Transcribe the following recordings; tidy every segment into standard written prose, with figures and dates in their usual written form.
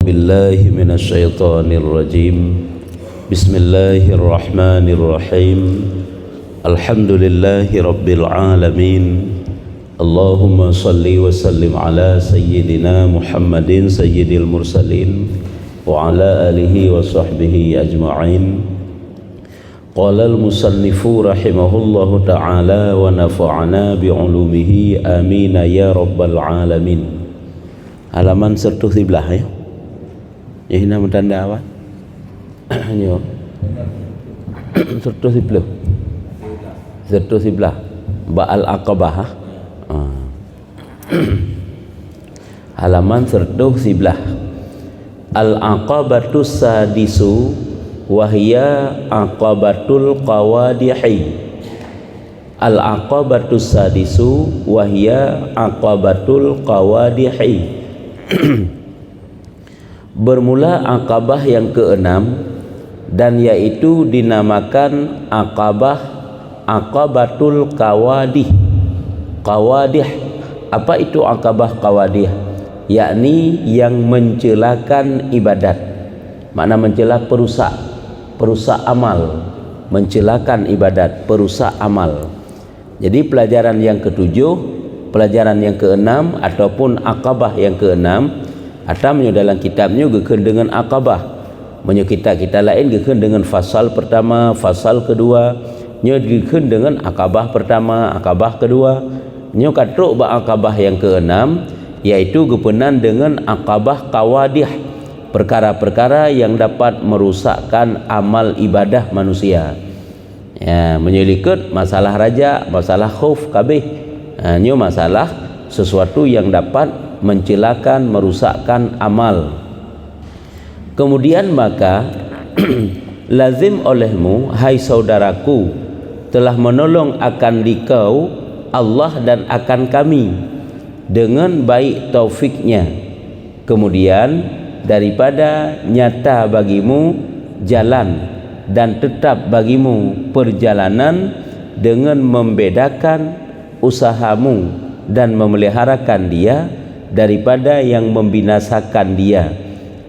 بالله من الشيطان الرجيم بسم الله الرحمن الرحيم الحمد لله رب العالمين اللهم صل وسلم على سيدنا محمد سيد المرسلين وعلى آله وصحبه أجمعين قال المصنف رحمه الله تعالى ونفعنا بعلومه آمين يا رب العالمين. Halaman 111 ya. Ini nama tanda apa? Yo. 111. 111. Ba'al Aqabah. Halaman 111. Al-aqabatu sadisu wahya aqabatul qawadihi. Al-aqabatu sadisu wahya aqabatul qawadihi. Bermula Aqabah yang keenam dan yaitu dinamakan Aqabatul Qawadih. Qawadih, apa itu Aqabah Qawadih? Yakni yang mencelakan ibadat. Makna mencela perusak amal, mencelakan ibadat, perusak amal. Jadi pelajaran yang ketujuh, pelajaran yang keenam ataupun Aqabah yang keenam, atau dalam kitabnya gekeun dengan Aqabah. Menyo kita lain gekeun dengan fasal pertama, fasal kedua, nyo gekeun dengan Aqabah pertama, Aqabah kedua. Nyo katruk ba Aqabah yang keenam yaitu gepenan dengan Aqabah Qawadih, perkara-perkara yang dapat merusakkan amal ibadah manusia. Ya, menyelikut masalah raja, masalah khauf kabeh. Nyo masalah sesuatu yang dapat mencelakan, merusakkan amal. Kemudian maka lazim olehmu hai saudaraku telah menolong akan dikau Allah dan akan kami dengan baik taufiknya. Kemudian daripada nyata bagimu jalan dan tetap bagimu perjalanan dengan membedakan usahamu dan memeliharakan dia daripada yang membinasakan dia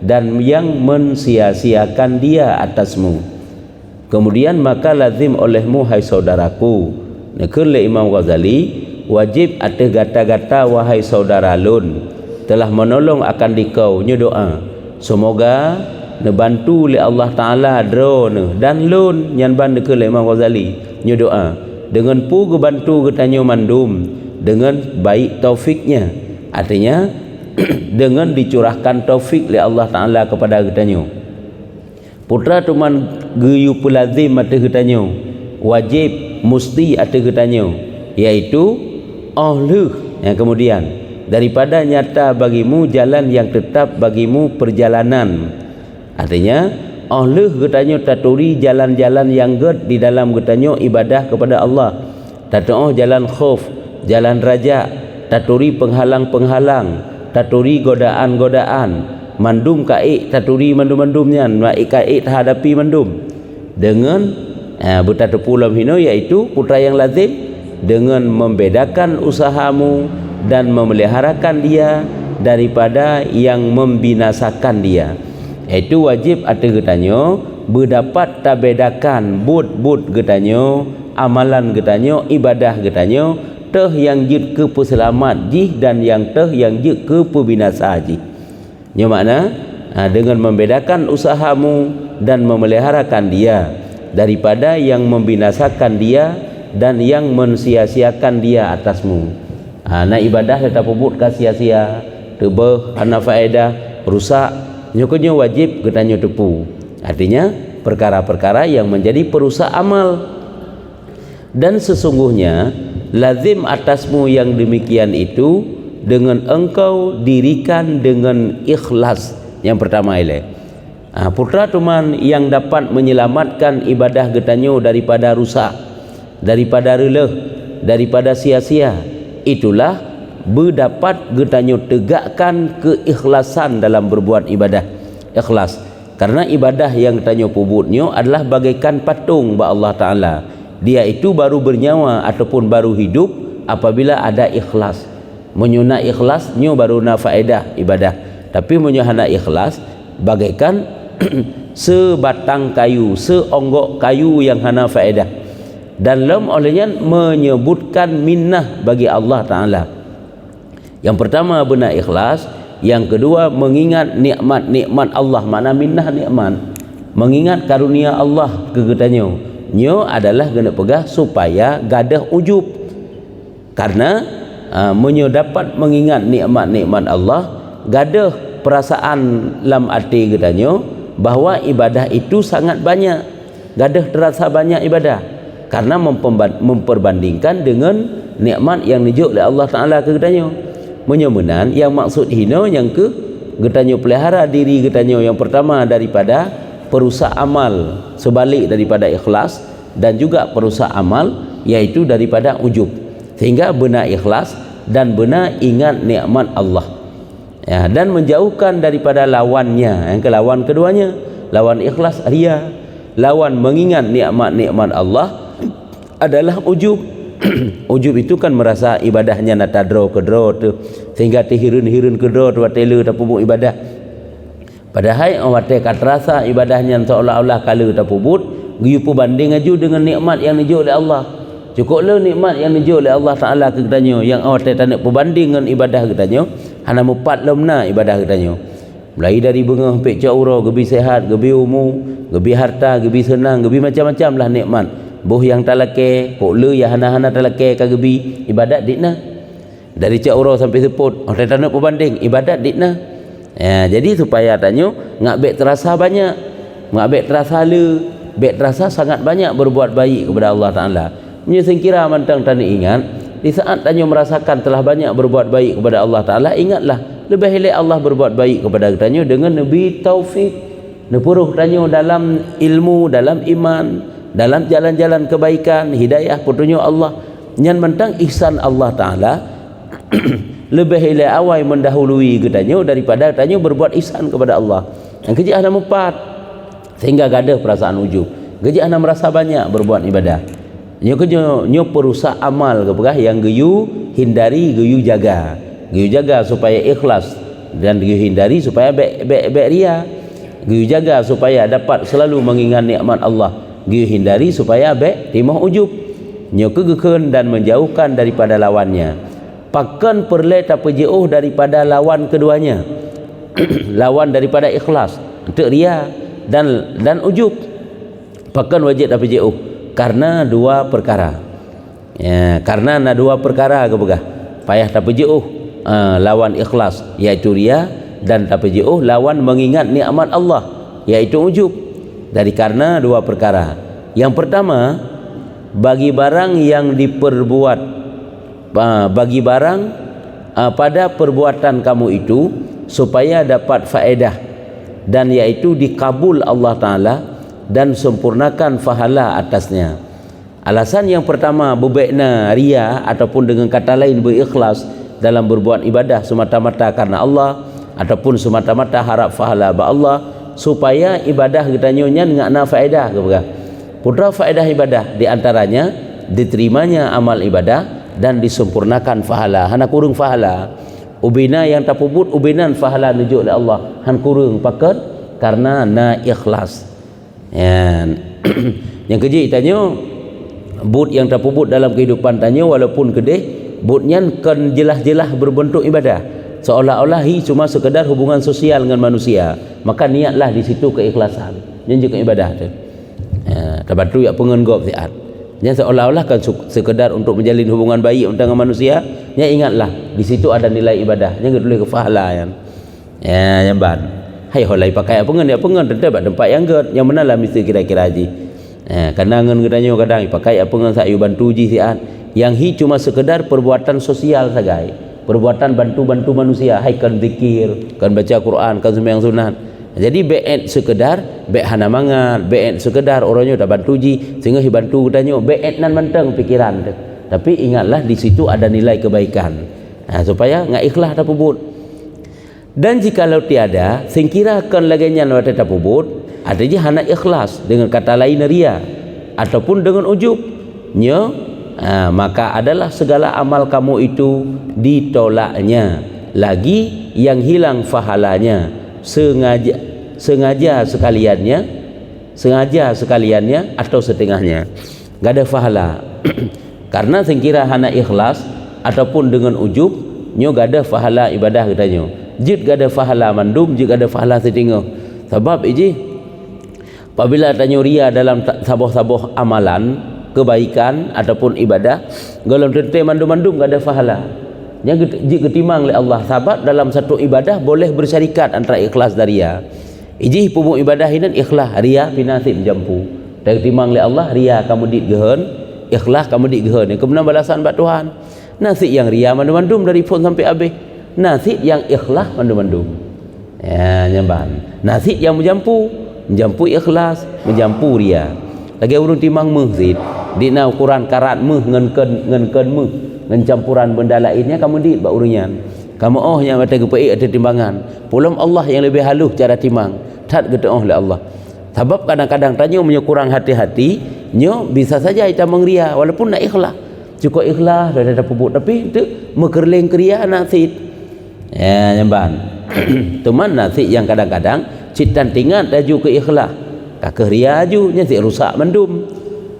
dan yang mensia-siakan dia atasmu. Kemudian maka lazim olehmu hai saudaraku, nekul Imam Ghazali, wajib atas gata-gata wahai saudara lun telah menolong akan dikau nyo doa semoga nebantu oleh Allah Taala drone dan lun nyan ban nekul Imam Ghazali nyo doa dengan pu gebantu getanyo mandum dengan baik taufiknya, artinya dengan dicurahkan taufik oleh Allah Taala kepada getanyo. Putra tuman geyu pelazim atas getanyo, wajib musti atas getanyo, yaitu Allah. Yang kemudian daripada nyata bagimu jalan yang tetap bagimu perjalanan, artinya Allah getanyo taturi jalan-jalan yang ged di dalam getanyo ibadah kepada Allah. Tatoh jalan khauf, jalan raja, taturi penghalang-penghalang, taturi godaan-godaan, mandum kaik taturi mandum-mandumnya, maik kaik hadapi mandum. Dengan bertatupulam hino yaitu putra yang lazim dengan membedakan usahamu dan memeliharakan dia daripada yang membinasakan dia. Itu wajib atas getanyo berdapat tabedakan but getanyo, amalan getanyo, ibadah getanyo teh yang jid ke peselamat jih dan yang teh yang jid ke pebinasa jih. Nyo makna dengan membedakan usahamu dan memeliharakan dia daripada yang membinasakan dia dan yang mensia-siakan dia atasmu. Nah ibadah tetap puput ka sia-sia, tebeh ana faedah, rusak. Nyokonyo wajib getanyo tepu, artinya perkara-perkara yang menjadi perusak amal. Dan sesungguhnya lazim atasmu yang demikian itu dengan engkau dirikan dengan ikhlas. Yang pertama ile putra tuman yang dapat menyelamatkan ibadah getanyo daripada rusak, daripada releh, daripada sia-sia, itulah berdapat getanyo tegakkan keikhlasan dalam berbuat ibadah. Ikhlas, karena ibadah yang getanyo pubutnyo adalah bagaikan patung ba Allah Ta'ala. Dia itu baru bernyawa ataupun baru hidup apabila ada ikhlas. Menyuna ikhlas nyo baru na faedah ibadah. Tapi munyo hana ikhlas bagaikan sebatang kayu, seonggok kayu yang hana faedah. Dan lam olehnya menyebutkan minnah bagi Allah Ta'ala. Yang pertama benar ikhlas, yang kedua mengingat nikmat-nikmat Allah. Mana minnah nikmat, mengingat karunia Allah ke kitanya. Nyo adalah kena pegah supaya gadah ujub. Karena menyo dapat mengingat nikmat-nikmat Allah, gadah perasaan lam hati kitanya bahawa ibadah itu sangat banyak, gadah terasa banyak ibadah, karena memperbandingkan dengan nikmat yang dijuk oleh Allah Ta'ala ke kitanya. Menyemenan yang maksud hina yang ke kitanya pelihara diri kitanya yang pertama daripada perusak amal, sebalik daripada ikhlas, dan juga perusak amal yaitu daripada ujub. Sehingga benar ikhlas dan benar ingat nikmat Allah, ya, dan menjauhkan daripada lawannya. Yang lawan keduanya, lawan ikhlas ria, lawan mengingat nikmat-nikmat Allah adalah ujub. Ujub itu kan merasa ibadahnya nata draw ke draw tu, sehingga hirun-hirun ke draw tu watela tak pubut ibadah. Padahal awak kat rasa ibadahnya seolah-olah kala tak pubut, giu pu banding aju dengan nikmat yang dijuk oleh Allah. Cukuplah nikmat yang dijuk oleh Allah Ta'ala ke kitanya, yang awak tak nak berbanding dengan ibadah kitanya, hana mupat lemna ibadah kitanya. Mulai dari bengah pek caura, gebi sehat, gebi umur, gebi harta, gebi senang, gebi macam-macam lah nikmat. Boh yang talake, kok le ya hana-hana talake ka gebi ibadat ditna. Dari caura sampai seput, awak tak nak berbanding ibadat ditna. Ya, jadi supaya tanya ngak bek terasa banyak, ngak bek terasa le, bek terasa sangat banyak berbuat baik kepada Allah Ta'ala. Punya sengkira mantang tanda ingat, di saat tanya merasakan telah banyak berbuat baik kepada Allah Ta'ala, ingatlah lebih elok Allah berbuat baik kepada tanya dengan Nabi taufik, nepuruh tanya dalam ilmu, dalam iman, dalam jalan-jalan kebaikan, hidayah petunjuk Allah. Nyan mentang ihsan Allah Ta'ala lebih elok awal mendahului kitanya daripada tanya berbuat ihsan kepada Allah. Yang kerja anda empat, sehingga gada perasaan ujub, kerja anda merasa banyak berbuat ibadah. Nyo kerja nyo perusak amal ke pegah yang geyu hindari, geyu jaga, geyu jaga supaya ikhlas, dan geyu hindari supaya bek ria, geyu jaga supaya dapat selalu mengingat nikmat Allah, geyu hindari supaya bek timah ujub. Nyo kegekeun dan menjauhkan daripada lawannya. Pakan perle tapi jauh daripada lawan keduanya. Lawan daripada ikhlas, untuk ria dan ujub. Pakan wajib tapi jauh karena dua perkara. Ya, karena na dua perkara ke begah. Payah tapi jauh lawan ikhlas iaitu ria, dan tapi jauh lawan mengingat nikmat Allah iaitu ujub. Dari karena dua perkara. Yang pertama, bagi barang yang diperbuat, bagi barang pada perbuatan kamu itu supaya dapat faedah, dan yaitu dikabul Allah Ta'ala dan sempurnakan fahala atasnya. Alasan yang pertama, bebekna ria ataupun dengan kata lain berikhlas dalam berbuat ibadah semata-mata karena Allah, ataupun semata-mata harap fahala ba Allah, supaya ibadah kita nyonya ngakna faedah ke berah. Putra faedah ibadah di antaranya diterimanya amal ibadah dan disempurnakan fahala. Hana kurung fahala. Ubina yang tak pubut ubinan fahala nujuk oleh Allah. Han kurung paket karena na ikhlas. Ya. Yang kejik tanya but yang tak pubut dalam kehidupan tanya walaupun kedeh butnya kan jelas-jelas berbentuk ibadah. Seolah-olah hi cuma sekedar hubungan sosial dengan manusia. Maka niatlah di situ keikhlasan. Yang juga ibadah tu. Ya, tabantu ya pengenggop siat. Yang seolah-olah kan sekedar untuk menjalin hubungan baik dengan manusia. Ya ingatlah di situ ada nilai ibadah. Yang kedua kefahalan. Ya jamban. Hai holai pakai apa ngan dia pengen tempat yang ged yang mana lah mesti kira-kira haji. Kadang ngan gedanya kadang pakai apa ngan sayu bantu ji siat. Yang hi cuma sekedar perbuatan sosial sagai. Perbuatan bantu-bantu manusia. Hai kan zikir, kan baca Quran, kan sembahyang sunat. Jadi be'et sekedar be'et hana mangat, be'et sekedar orangnya dah bantu ji sehingga hi bantu gedanya be'et nan manteng pikiran tu. Tapi ingatlah di situ ada nilai kebaikan. Supaya ngak ikhlas tak pubut. Dan jikalau tiada, singkirakan lagi yang ada tak pubut, ada je hana ikhlas dengan kata lain ria ataupun dengan ujub. Maka adalah segala amal kamu itu ditolaknya. Lagi yang hilang pahalanya sengaja sekaliannya atau setengahnya, gak ada pahala. Karena sengkira hana ikhlas ataupun dengan ujub nyo gak ada pahala ibadah katanya. Jid gak ada pahala mandum, jid gak ada pahala setengah. Sebab iji apabila tanya ria dalam saboh-saboh amalan kebaikan ataupun ibadah, golong tentu mandum-mandum gak ada pahala. Yang ketimang oleh Allah. Sahabat dalam satu ibadah boleh bersyarikat antara ikhlas dan ria. Iji pumuk ibadah ini ikhlas, ria pinasib jampu. Dan ketimang oleh Allah, ria kamu digehen, ikhlas kamu digehen. Yang kemudian balasan buat Tuhan. Nasib yang ria mandum-mandum dari pun sampai habis. Nasib yang ikhlas mandum-mandum. Ya, nyamban. Nasib yang menjampu ikhlas, menjampu ria. Lagi urung timang meh dina ukuran karat meh ngen meh ngen campuran benda lainnya kamu di bak urunyan. Kamu yang mata gepai ada timbangan. Pulam Allah yang lebih halus cara timang. Tak gede oleh Allah. Sebab kadang-kadang tanya punya kurang hati-hati, nyo bisa saja kita mengria walaupun nak ikhlas. Cukup ikhlas dah ada pupuk tapi tu mekerling keria nasib. Ya nyamban. Teman nasib yang kadang-kadang citan tingat daju ke ikhlas. Kakek ria aju nya si rusak mendum.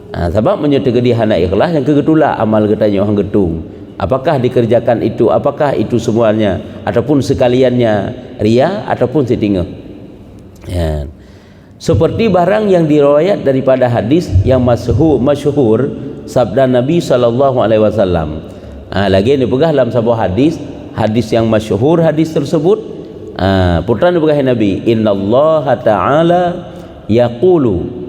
Sebab menyertai di hana ikhlas yang kegetulah amal katanya orang getung. Apakah dikerjakan itu, apakah itu semuanya ataupun sekaliannya ria ataupun setinggal. Ya. Seperti barang yang diriwayat daripada hadis yang masyhur sabda Nabi SAW. Lagi ini pegah dalam sebuah hadis yang masyhur hadis tersebut. Putra ni pegah Nabi, innallaha ta'ala yaqulu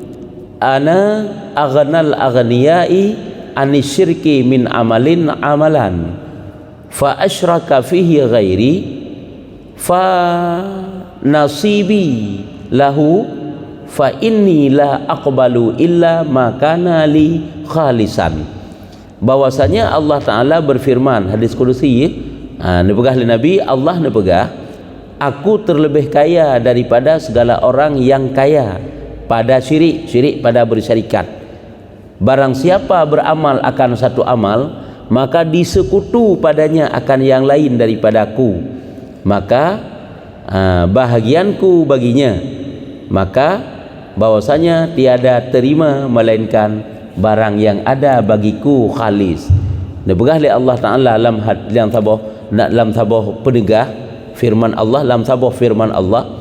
ana aghnal aghniyai anisyirki min amalin amalan fa asyraka fihi ghairi fa nasibi lahu fa inni la aqbalu illa ma kana li khalisan. Bahwasanya Allah Ta'ala berfirman hadis kudusi, ni pegah li Nabi, Allah ni pegah, aku terlebih kaya daripada segala orang yang kaya pada syirik pada bersyarikat. Barang siapa beramal akan satu amal, maka disekutu padanya akan yang lain daripadaku, maka bahagianku baginya, maka bahwasanya tiada terima melainkan barang yang ada bagiku khalis. Nebegah li Allah Ta'ala dalam sabah penegah firman Allah, dalam sabah firman Allah,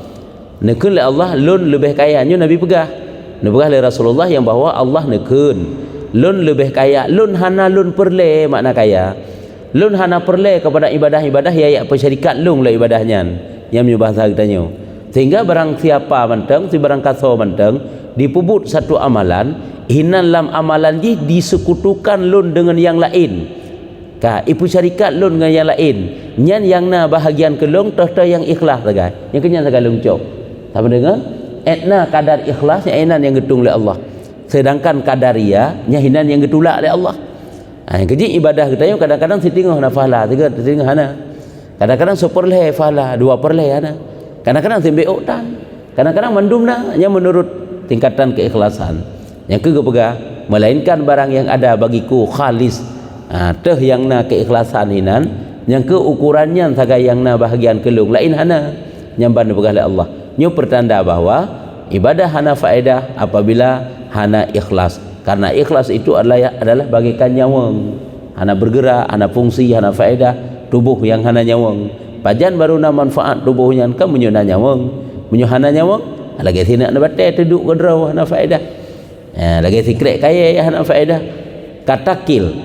nekun le Allah lun lebih kaya nyu Nabi pegah. Nepegah le Rasulullah yang bahawa Allah nekun lun lebih kaya, lun hana lun perle makna kaya. Lun hana perle kepada ibadah-ibadah ya persyarikat lung le ibadahnya. Yang menyu bahasa katanya. Sehingga barang siapa menteng, si barang kaso menteng dipubut satu amalan, hinan lam amalan ji disekutukan lun dengan yang lain. Ka ipu syarikat lun dengan yang lain. Nyan yang na bahagian kelung toh yang ikhlas sagai. Yang kenyan sagai lung cok. Sama dengan etna kadar ikhlas yang enan yang getung oleh Allah, sedangkan kadar ria hinan yang getulak oleh Allah. Yang keji ibadah kita yang kadang-kadang setingah na pahala, setingah hana, kadang-kadang seperleh pahala, 2 perleh hana, kadang-kadang sembeok tan, kadang-kadang mandum na yang menurut tingkatan keikhlasan. Yang kegepegah melainkan barang yang ada bagiku khalis, teh yang na keikhlasan hinan, yang keukurannya sagai yang na bahagian kelung lain hana, nyamban dipegah oleh Allah. Ini pertanda bahawa ibadah hana faedah apabila hana ikhlas. Karena ikhlas itu adalah bagaikan nyawang. Hana bergerak, hana fungsi, hana faedah tubuh yang hana nyawang. Pajan baru na manfaat tubuhnya kan menyuna nyawang. Menyuhana nyawang, lagi tidak na batai duduk gedraw hana faedah. Lagi sikret kaya hana faedah. Katakil.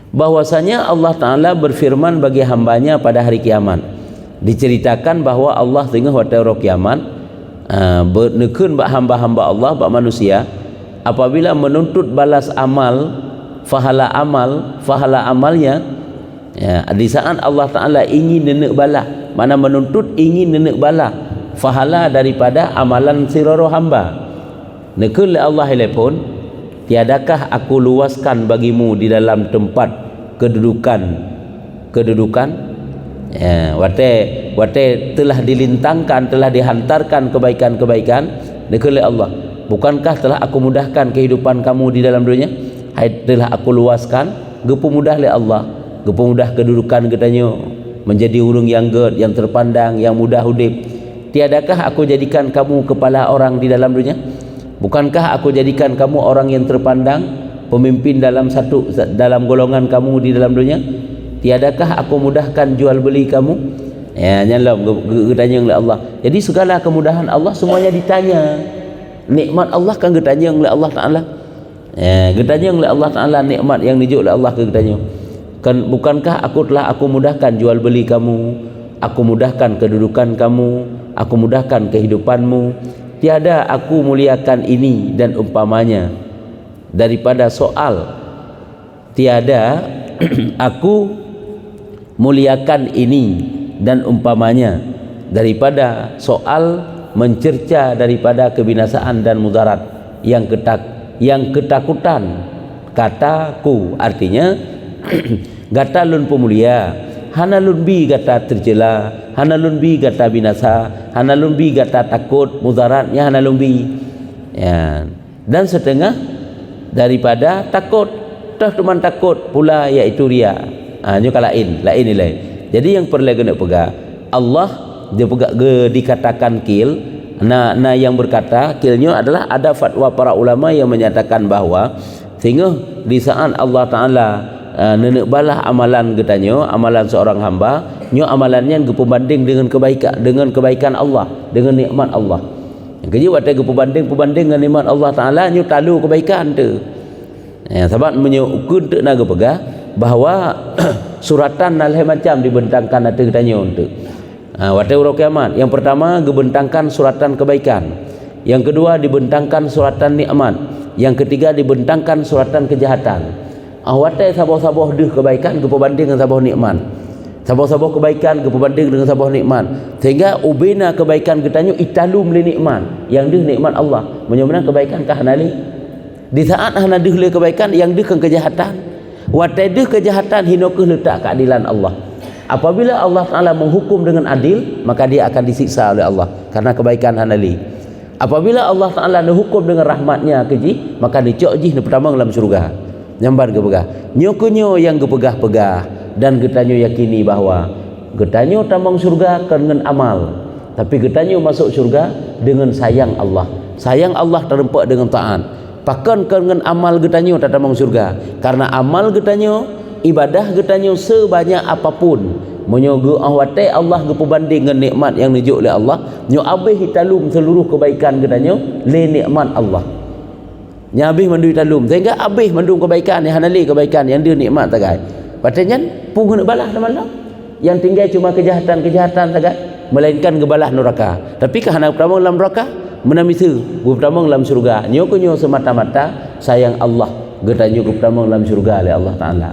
Bahwasanya Allah Ta'ala berfirman bagi hambanya pada hari kiamat. Diceritakan bahawa Allah tengah waktu hari kiamat nekun bak hamba-hamba Allah bak manusia apabila menuntut balas amal fahala amalnya ya, di saat Allah Ta'ala ingin nenek bala, mana menuntut ingin nenek bala fahala daripada amalan siroro hamba, nekun le Allah telepon, tiadakah aku luaskan bagimu di dalam tempat kedudukan ya, wate telah dilintangkan, telah dihantarkan kebaikan-kebaikan oleh Allah. Bukankah telah aku mudahkan kehidupan kamu di dalam dunia? Hai telah aku luaskan, gepu mudah oleh Allah, gepu mudah kedudukan katanya menjadi urang yang ged, yang terpandang, yang mudah hidup. Tiadakah aku jadikan kamu kepala orang di dalam dunia? Bukankah aku jadikan kamu orang yang terpandang, pemimpin dalam golongan kamu di dalam dunia? Tiadakah aku mudahkan jual beli kamu? Ya, nyalam ditanya oleh Allah. Jadi segala kemudahan Allah semuanya ditanya. Nikmat Allah kan ditanya oleh Allah Taala. Ya, ditanya oleh Allah Taala nikmat yang dijuk oleh Allah ditanya. Kan bukankah aku mudahkan jual beli kamu? Aku mudahkan kedudukan kamu, aku mudahkan kehidupanmu. Tiada aku muliakan ini dan umpamanya daripada soal. Tiada aku muliakan ini dan umpamanya daripada soal mencerca daripada kebinasaan dan mudarat yang ketakutan. Kataku artinya gata lun pemulia, hana lun bi gata tercela, hana lun bi gata binasa, hana lun bi gata takut mudaratnya, hana lun bi ya. Dan setengah daripada takut, dah cuma takut pula iaitu ria. Nyo lain nilai. Jadi yang perlu kena pegang Allah dia pegang dikatakan kil. Nah yang berkata kilnya adalah ada fatwa para ulama yang menyatakan bahawa sehingga di saat Allah Taala nenek balah amalan getanyo, amalan seorang hamba, nyo amalannya gepembanding dengan kebaikan Allah, dengan nikmat Allah. Yang kerja waktu gepembanding dengan nikmat Allah Taala, nyo talu kebaikan tu. Ya, sebab menyukur tu nak pegang bahawa suratan nalai macam dibentangkan ada getanyo tu. Waktu urang kiamat, yang pertama dibentangkan suratan kebaikan, yang kedua dibentangkan suratan nikmat, yang ketiga dibentangkan suratan kejahatan. Watai sabah-sabah deh kebaikan berbanding dengan sabah nikmat, sabah-sabah kebaikan berbanding dengan sabah nikmat, sehingga ubina kebaikan getanyo italu meli nikmat yang deh nikmat Allah menyemana kebaikan kah nali di saat hana deh le kebaikan yang deh kan kejahatan. Watai deh kejahatan hinokeh letak keadilan Allah. Apabila Allah Taala menghukum dengan adil, maka dia akan disiksa oleh Allah karena kebaikan hanali. Apabila Allah Taala menghukum dengan rahmatnya keji, maka dicokji di pertama dalam syurga. Nyambar ke pegah. Nyokonyo yang gepegah-pegah dan getanyo yakini bahawa getanyo tambang syurga dengan amal. Tapi getanyo masuk syurga dengan sayang Allah. Sayang Allah terempak dengan taat. Pakan dengan amal getanyo tak tambang syurga. Karena amal getanyo, ibadah getanyo sebanyak apapun, menyogo ahwate Allah gepebanding dengan nikmat yang dijuk oleh Allah, nyo abih hitalum seluruh kebaikan getanyo le nikmat Allah. Nya abih mandu hitalum sehingga abih mandung kebaikan yang hanali kebaikan yang dia nikmat tagai. Patutnya pun kena balas malam. Yang tinggal cuma kejahatan tagai, melainkan gebalah neraka. Tapi kahana pertama dalam neraka menamisu, pertama dalam syurga. Nyo kunyo semata-mata sayang Allah getanyo pertama dalam syurga oleh Allah Taala.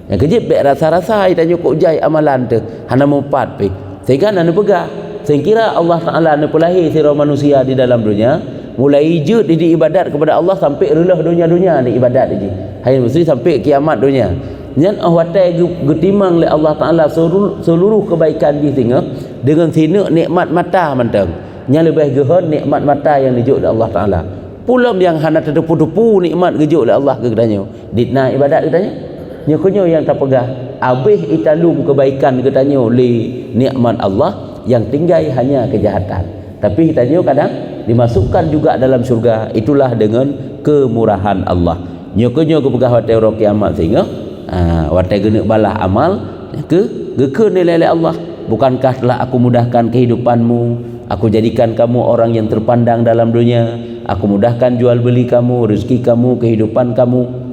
Yang kejip baik rasa-rasa ditanya kok jai amalan tu hana mempat pi sehingga nana pegah sehingga Allah Taala nak pelahir sira manusia di dalam dunia mulai je di ibadat kepada Allah sampai relah dunia-dunia ni ibadat je hai mesti sampai kiamat dunia nyan ahwatai getimang oleh Allah Taala seluruh kebaikan di sehingga dengan sini nikmat mata mantang nya lebih gehon nikmat mata yang dijuk oleh Allah Taala pulam yang hana terdepu-depu nikmat gejuk oleh Allah ke katanya ditna ibadat katanya nyokonyo yang tak pegah abih italum kebaikan katanya li nikmat Allah yang tinggal hanya kejahatan. Tapi katanya kadang dimasukkan juga dalam syurga, itulah dengan kemurahan Allah. Nyokonyo ke pegah watai orang kiamat sehingga watai gena balah amal ke nilai Allah. Bukankah telah aku mudahkan kehidupanmu, aku jadikan kamu orang yang terpandang dalam dunia, aku mudahkan jual beli kamu, rezeki kamu, kehidupan kamu.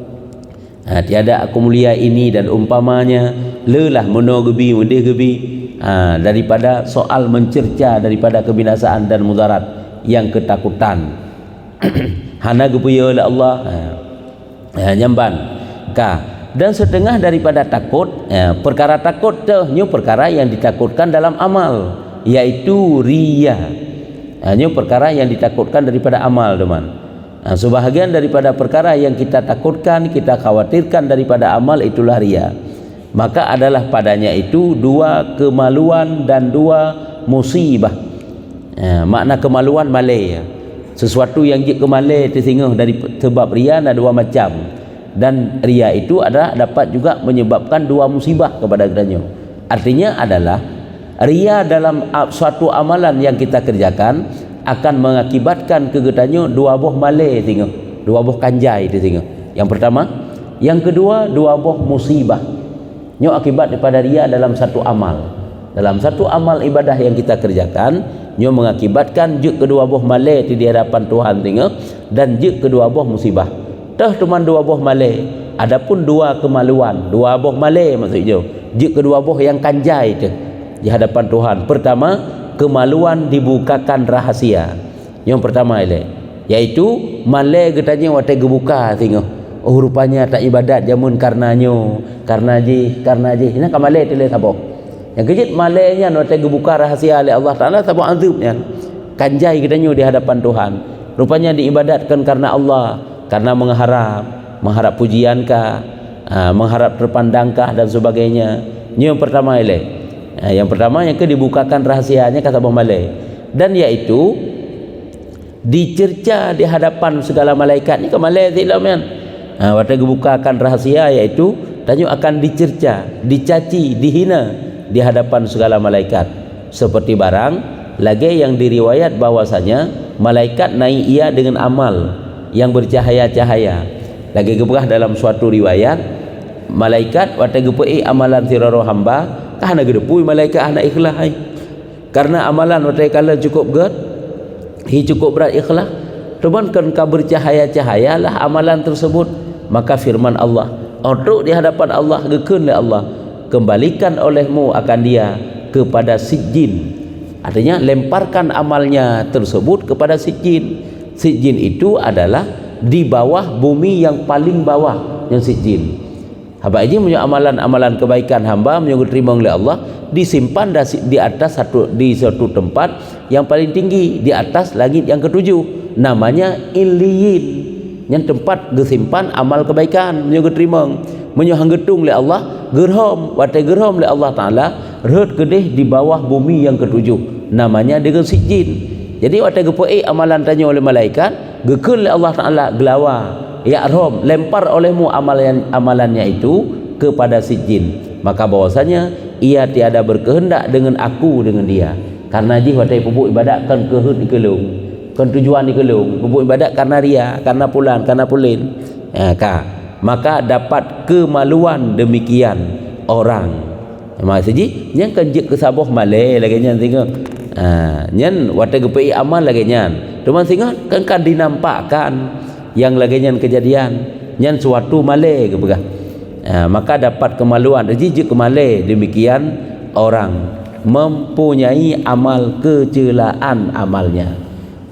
Tiada aku mulia ini dan umpamanya lelah menogebi mendih gebi daripada soal mencerca daripada kebinasaan dan mudarat yang ketakutan. Hana gepuya oleh Allah nyamban dan setengah daripada takut perkara takut tu nyu perkara yang ditakutkan dalam amal iaitu riya. Nyu perkara yang ditakutkan daripada amal teman. Sebahagian daripada perkara yang kita takutkan, kita khawatirkan daripada amal itulah riya. Maka adalah padanya itu dua kemaluan dan dua musibah. Makna kemaluan malai. Sesuatu yang kemalai tersinggah dari sebab riya ada dua macam. Dan riya itu adalah dapat juga menyebabkan dua musibah kepada katanya. Artinya adalah ria dalam suatu amalan yang kita kerjakan akan mengakibatkan kegetannya dua buah malai tengok, dua buah kanjai tu tengok. Yang pertama, yang kedua dua buah musibah. Nyo akibat daripada ria dalam satu amal. Dalam satu amal ibadah yang kita kerjakan, nyo mengakibatkan juk kedua buah malai di hadapan Tuhan tengok, dan juk kedua buah musibah. Tah cuma dua buah malai, adapun dua kemaluan, dua buah malai maksudnya. Juk kedua buah yang kanjai tu di hadapan Tuhan. Pertama, kemaluan dibukakan rahasia. Yang pertama iaitu malai getanya watai gebuka tengok. Oh rupanya tak ibadat jamun karenanyo, karena ji. Ini kan malai tu sabok. Yang kejit malainya watai gebuka rahasia oleh Allah Taala sabok azabnya. Kanjai getanya di hadapan Tuhan. Rupanya diibadatkan karena Allah, karena mengharap pujian kah, mengharap terpandangkah dan sebagainya. Ini yang pertama yang pertama yang dibukakan rahasianya kata Abang Malai, dan yaitu dicerca di hadapan segala malaikat. Ini ke Malai tidak men? Waktu dibukakan rahasia yaitu tanya akan dicerca, dicaci, dihina di hadapan segala malaikat. Seperti barang lagi yang diriwayat bahwasanya malaikat naik ia dengan amal yang bercahaya-cahaya. Lagi keberah dalam suatu riwayat malaikat waktu gepei amalan tiraro hamba kahana gedepui malaikat anak ikhlas hai. Karena amalan waktu kala cukup ged hi cukup berat ikhlas tebankan ka bercahaya-cahayalah amalan tersebut. Maka firman Allah untuk di hadapan Allah gekeun oleh Allah, kembalikan olehmu akan dia kepada sijjin. Artinya lemparkan amalnya tersebut kepada sijjin. Sijjin itu adalah di bawah bumi yang paling bawah yang sijjin. Hamba ini punya amalan-amalan kebaikan hamba yang diterima oleh Allah disimpan di atas di satu tempat yang paling tinggi di atas langit yang ketujuh, namanya Iliyin. Yang tempat disimpan amal kebaikan yang diterima menyuhang getung oleh Allah, gerhom watai gerhom oleh Allah Taala reut kedih di bawah bumi yang ketujuh, namanya dengan sijjin. Jadi watai gepoi amalan tanya oleh malaikat gekeun oleh Allah Taala gelawa ya rom lempar olehmu amalannya itu kepada sijjin. Maka bahwasanya ia tiada berkehendak dengan aku dengan dia, karena ji watai pupuk ibadat kan kehendak dikelung, kan tujuan dikelung pupuk ibadat karena ria, karena pulan, karena pulin maka dapat kemaluan demikian orang. Maksudnya yang kenjik kesabuh malai lagi nyan tengok nyan watai gepei amal lagi nyan teman tengok kan dinampakkan yang lagi nyan kejadian nyan suatu malai ke begah. Maka dapat kemaluan jijik kemalai demikian orang mempunyai amal kecelaan amalnya.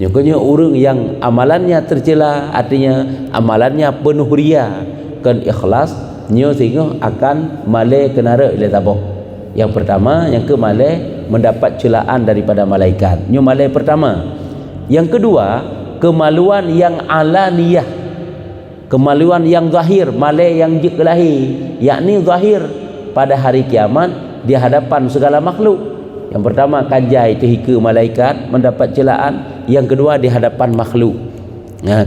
Nyoknya orang yang amalannya tercela, artinya amalannya penuh ria kan ikhlas, nyo sehingga akan malai kenara oleh tabok. Yang pertama, yang ke malai mendapat celaan daripada malaikat. Nyo malai pertama. Yang kedua, kemaluan yang alaniyah, kemaluan yang zahir, malai yang jikelahi, yakni zahir pada hari kiamat di hadapan segala makhluk. Yang pertama kanjai tehika malaikat mendapat celaan, yang kedua di hadapan makhluk.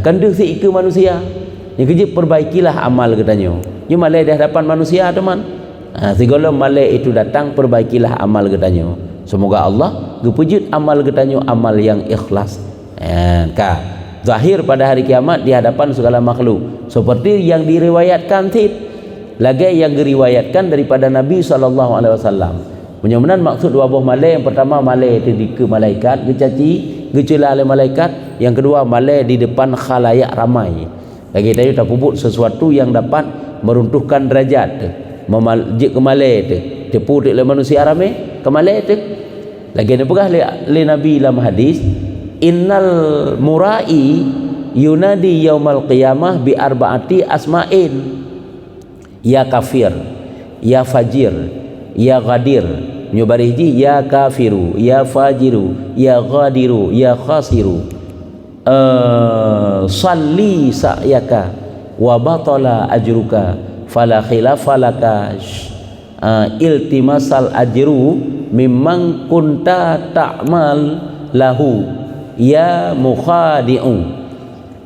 Kan dia seika manusia. Yang kejip perbaikilah amal katanya. Ini malai di hadapan manusia teman. Segala malai itu datang perbaikilah amal katanya. Semoga Allah gepujud amal katanya amal yang ikhlas. Zahir pada hari kiamat di hadapan segala makhluk. Seperti yang diriwayatkan lagi yang diriwayatkan daripada Nabi SAW. Mudah-mudahan maksud dua buah malai, yang pertama malai itu di ke malaikat, gecaci, gecela oleh malaikat. Yang kedua malai di depan khalayak ramai. Lagi tadi tak puput sesuatu yang dapat meruntuhkan derajat. Memaljuk ke malai itu. Tepu oleh manusia ramai ke malai itu. Lagi ada pegah oleh Nabi dalam hadis, innal murai yunadi yaumal qiyamah bi arbaati asma'in. Ya kafir, ya fajir, ya ghadir. Nyubariji ya kafiru, ya fajiru, ya ghadiru, ya khasiru. Salli sa'yaka wa batala ajruka fala khilafalaka iltimasal ajru mimman kunta ta'mal lahu ya mukhadi'u.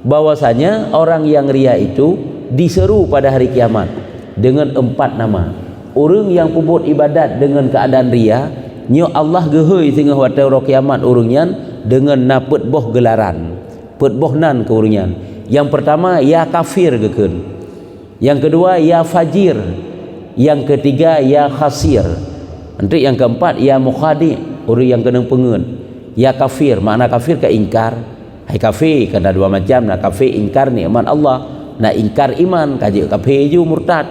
Bahwasanya orang yang ria itu diseru pada hari kiamat dengan 4 nama. orang yang pubut ibadat dengan keadaan ria, nyo Allah gehoi sehingga waktu hari kiamat orangnya dengan napet boh gelaran, pet boh nan ke orangnya. Yang pertama ya kafir gekun, yang kedua ya fajir, yang ketiga ya khasir, nanti yang keempat ya mukhadi, orang yang kena pengen. Ya kafir, makna kafir ke ingkar. Hai kafir kena dua macam, nak kafir ingkar nikmat Allah, nak ingkar iman kaji kafir ju murtad.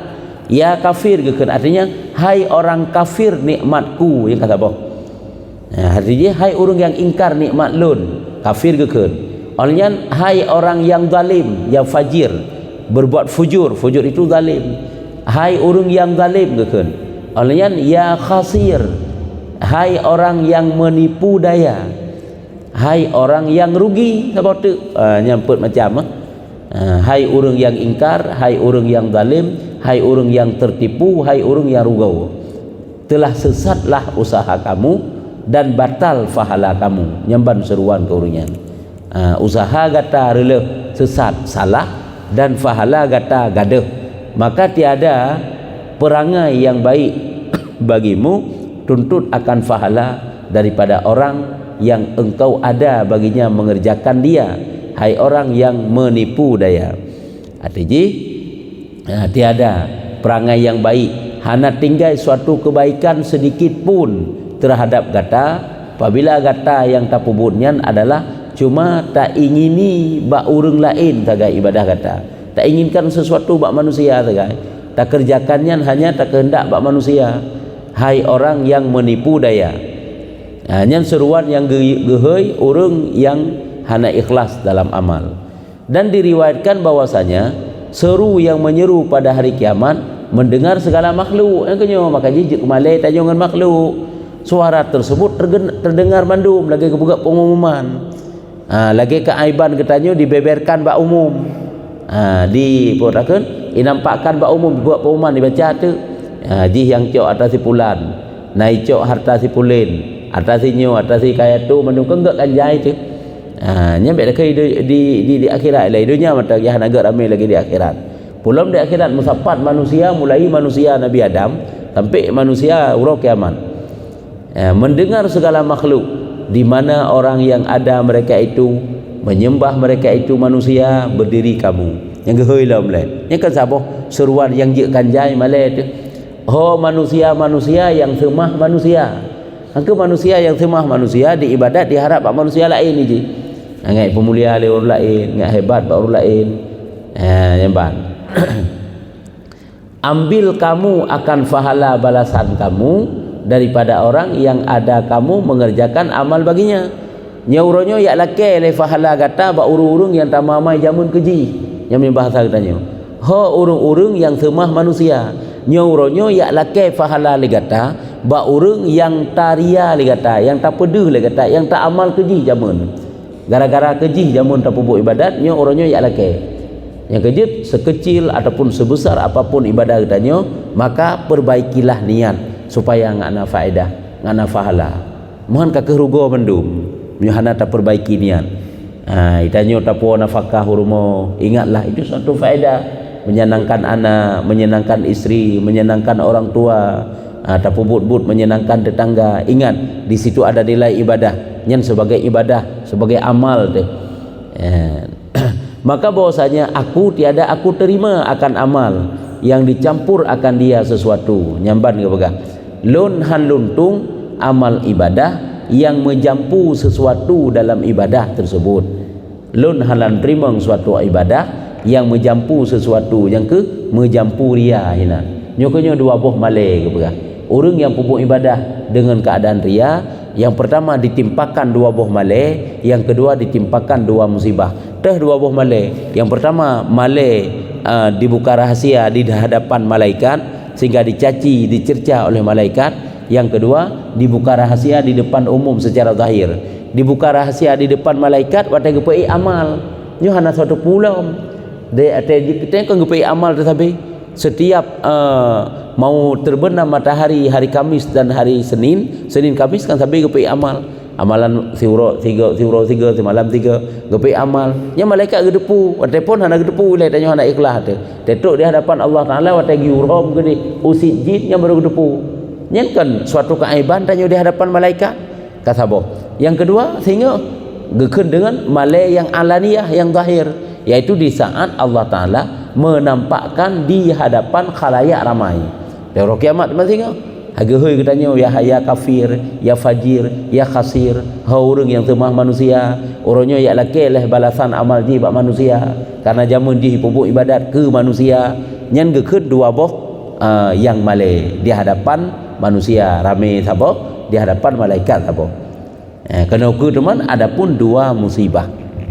Ya kafir gekun artinya hai orang kafir nikmatku, yang kata boh. Nah, artinya hai orang yang ingkar nikmat lun, kafir gekun. Olehnya hai orang yang zalim, yang fajir, berbuat fujur, fujur itu zalim. Hai orang yang zalim gekun. Olehnya ya khasir, hai orang yang menipu daya, hai orang yang rugi sebab tu nyamput macam hai orang yang ingkar, hai orang yang zalim, hai orang yang tertipu, hai orang yang rugau. Telah sesatlah usaha kamu dan batal pahala kamu. Nyamban seruan ke orangnya. Usaha gata rela sesat salah dan pahala gata gaduh, maka tiada perangai yang baik bagimu tuntut akan pahala daripada orang yang engkau ada baginya mengerjakan dia, hai orang yang menipu daya. Artinya tiada perangai yang baik, hana tinggal suatu kebaikan sedikit pun terhadap gata apabila gata yang tak pubutnya adalah cuma tak ingini bak urang lain tagai ibadah kata, tak inginkan sesuatu bak manusia tagai, tak kerjakannya hanya tak kehendak bak manusia. Hai orang yang menipu daya. Hanya seruan yang gehoi orang yang hana ikhlas dalam amal. Dan diriwayatkan bahwasanya seru yang menyeru pada hari kiamat mendengar segala makhluk. Yang kenyo maka jijik malai tajongan makhluk. Suara tersebut terdengar mandum lagi kebuka pengumuman. Lagi keaiban katanya dibeberkan bak umum, diporakan inampakkan bak umum, dibuat pengumuman dibaca tu, jih yang cok atas si pulan, naik cok harta si pulin, atas si nyo, atas si kaya tu mendukung enggak kanjai tu, nyampe lagi di akhirat lah, dunia mata yang agak ramai lagi di akhirat. Pulang di akhirat musapat manusia mulai manusia Nabi Adam sampai manusia urang kiamat, mendengar segala makhluk. Di mana orang yang ada mereka itu menyembah mereka itu manusia, berdiri kamu yang gehoi lah mulai. Yang kan saboh seruan yang je kanjai malai tu. Oh manusia yang semah manusia. Angka manusia yang semah manusia di ibadat diharap pak manusia lain ni je. Ngai pemulia le orang lain, ngai hebat pak orang lain. Nyamban. Ambil kamu akan pahala balasan kamu daripada orang yang ada kamu mengerjakan amal baginya. Nyauronyo ya lake le fahala gata ba urung-urung yang tamamai jamun keji. Yang bahasa katanya. Ho urung-urung yang semah manusia. Nyauronyo ya lake fahala le gata ba urung yang taria le gata, yang tak pedeh le gata, yang tak amal keji jamun. Gara-gara keji jamun tak pubuk ibadat, nyauronyo ya lake. Yang kejut sekecil ataupun sebesar apapun ibadah katanya, maka perbaikilah niat supaya ngana faedah, ngana fahala. Mohon ka kerugo mendum, nyuhana ta perbaiki niat. Itanyo ta puo nafkah hurumo, ingatlah itu suatu faedah, menyenangkan anak, menyenangkan istri, menyenangkan orang tua, ta pubut-but menyenangkan tetangga. Ingat di situ ada nilai ibadah, nyen sebagai ibadah, sebagai amal teh. Maka bahwasanya aku tiada aku terima akan amal yang dicampur akan dia sesuatu. Nyamban ke begah. Lun han luntung amal ibadah yang menjampu sesuatu dalam ibadah tersebut. Lun halan terima suatu ibadah yang menjampu sesuatu yang ke menjampu ria hina. Nyokonyo dua boh malai ke begah. Orang yang pupuk ibadah dengan keadaan ria, yang pertama ditimpakan dua boh malai, yang kedua ditimpakan dua musibah. Teh dua boh malai. Yang pertama malai dibuka rahasia di hadapan malaikat sehingga dicaci, dicerca oleh malaikat. Yang kedua dibuka rahasia di depan umum secara zahir. Dibuka rahasia di depan malaikat watai gepai amal. Nyo hana suatu pulau. Kita kan gepai amal tetapi setiap mau terbenam matahari hari Kamis dan hari Senin Kamis kan sampai gepai amal. amalan siura 3 semalam 3 gepi amal nya malaikat gedepu ataupun hana gedepu le tanya hana ikhlas tu tetuk di hadapan Allah Taala wa tagi urom gede usit jin nya baru gedepu nyen kan suatu keaiban tanya di hadapan malaikat kasabo yang kedua sehingga gekeun dengan malai yang alaniyah yang zahir yaitu di saat Allah Taala menampakkan di hadapan khalayak ramai di hari kiamat masing hageuy katanya ya kafir ya fajir ya khasir orang yang temah manusia orangnya ya lakeleh balasan amal di bak manusia karena jamun di pupuk ibadat ke manusia nyen gekeun dua boh yang malai di hadapan manusia rame sabo di hadapan malaikat sabo kena ukur teman adapun dua musibah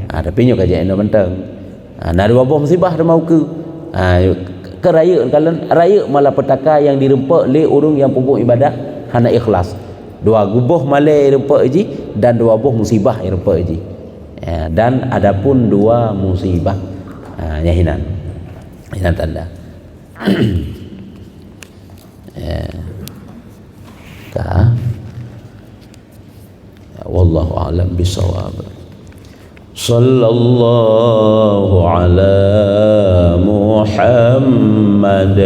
tapi nyo kajian penting nah dua boh musibah ada mau ke keraya kalau raya malapetaka yang dirempak oleh orang yang pupuk ibadah hana ikhlas dua guboh malai rempak ji dan dua boh musibah yang rempak ji dan adapun dua musibah hinan tanda wallahu a'lam bisawab. Sallallahu ala Muhammad